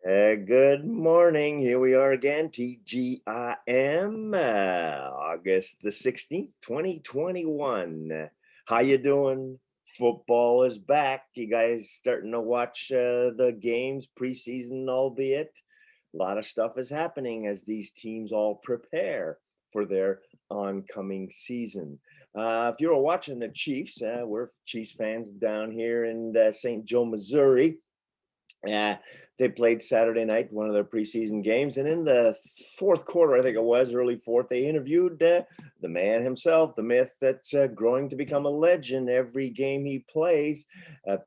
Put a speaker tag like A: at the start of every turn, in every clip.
A: Good morning. Here we are again, TGIM, August the 16th, 2021. How you doing? Football is back. You guys starting to watch the games, preseason albeit. A lot of stuff is happening as these teams all prepare for their oncoming season. If you're watching the Chiefs, we're Chiefs fans down here in St. Joe, Missouri. They played Saturday night, one of their preseason games, and in the fourth quarter, I think it was early fourth, they interviewed the man himself, the myth that's growing to become a legend every game he plays,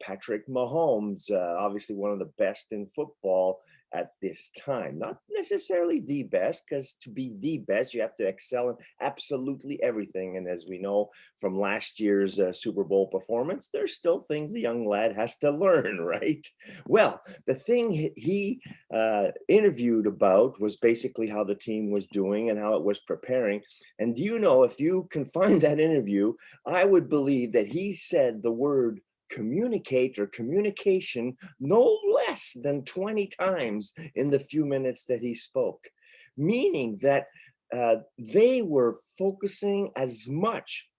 A: Patrick Mahomes, obviously one of the best in football at this time. Not necessarily the best, because to be the best, you have to excel in absolutely everything. And as we know from last year's Super Bowl performance, there's still things the young lad has to learn, right? Well, the thing he interviewed about was basically how the team was doing and how it was preparing. And do you know, if you can find that interview, I would believe that he said the word communicate or communication no less than 20 times in the few minutes that he spoke, meaning that they were focusing as much,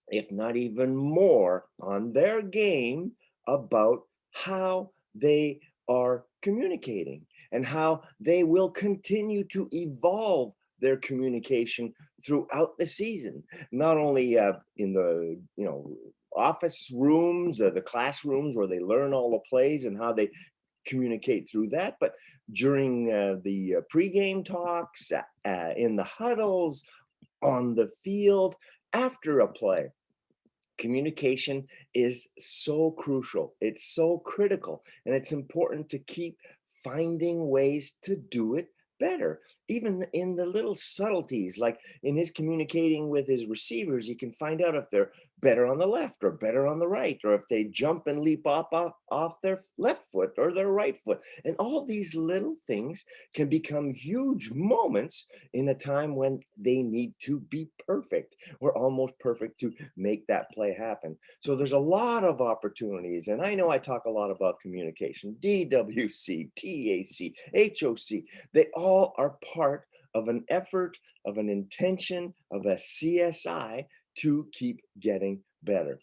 A: if not even more, on their game about how they are communicating and how they will continue to evolve their communication throughout the season, not only in the office rooms, the classrooms where they learn all the plays and how they communicate through that, but during the pregame talks, in the huddles, on the field, after a play. Communication is so crucial. It's so critical, and it's important to keep finding ways to do it better, even in the little subtleties, like in his communicating with his receivers. You can find out if they're better on the left or better on the right, or if they jump and leap off their left foot or their right foot. And all these little things can become huge moments in a time when they need to be perfect or almost perfect to make that play happen. So there's a lot of opportunities. And I know I talk a lot about communication, DWC, TAC, HOC. They all are part of an effort, of an intention, of a CSI to keep getting better.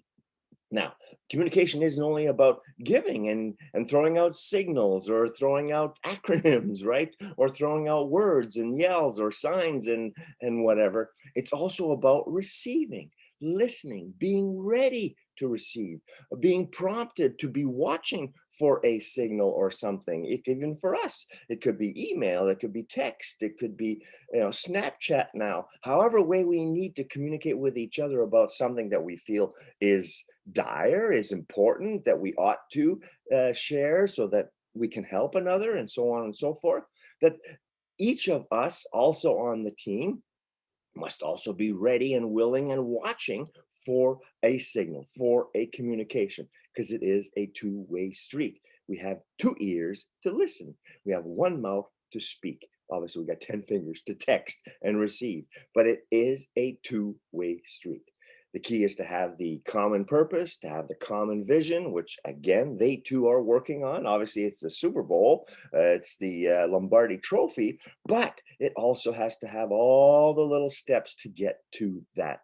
A: Now, communication isn't only about giving and throwing out signals or throwing out acronyms, right? Or throwing out words and yells or signs and whatever. It's also about receiving, listening, being ready to receive, being prompted to be watching for a signal or something. Even for us, it could be email, it could be text, it could be Snapchat now. However way we need to communicate with each other about something that we feel is dire, is important, that we ought to share so that we can help another, and so on and so forth. That each of us also on the team must also be ready and willing and watching for a signal, for a communication, because it is a two-way street. We have two ears to listen, we have one mouth to speak. Obviously, we got 10 fingers to text and receive, but it is a two-way street. The key is to have the common purpose, to have the common vision, which again, they too are working on. Obviously, it's the Super Bowl, it's the Lombardi Trophy, but it also has to have all the little steps to get to that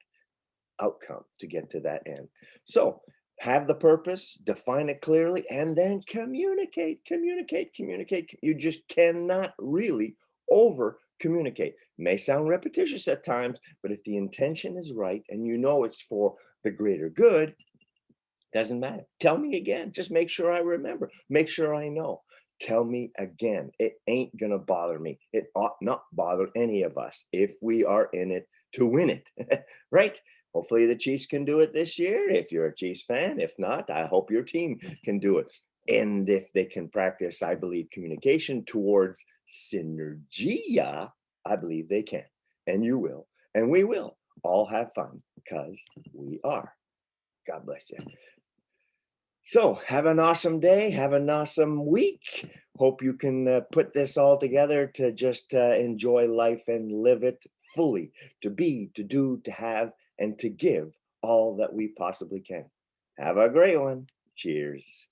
A: outcome, to get to that end. So have the purpose, define it clearly, and then communicate, communicate, communicate. You just cannot really over communicate. May sound repetitious at times, but if the intention is right and you know it's for the greater good, doesn't matter. Tell me again. Just make sure I remember. Make sure I know. Tell me again. It ain't going to bother me. It ought not bother any of us if we are in it to win it. Right? Hopefully the Chiefs can do it this year if you're a Chiefs fan. If not, I hope your team can do it. And if they can practice, I believe, communication towards synergia, I believe they can. And you will. And we will all have fun because we are. God bless you. So, have an awesome day. Have an awesome week. Hope you can put this all together to just enjoy life and live it fully, to be, to do, to have, and to give all that we possibly can. Have a great one. Cheers.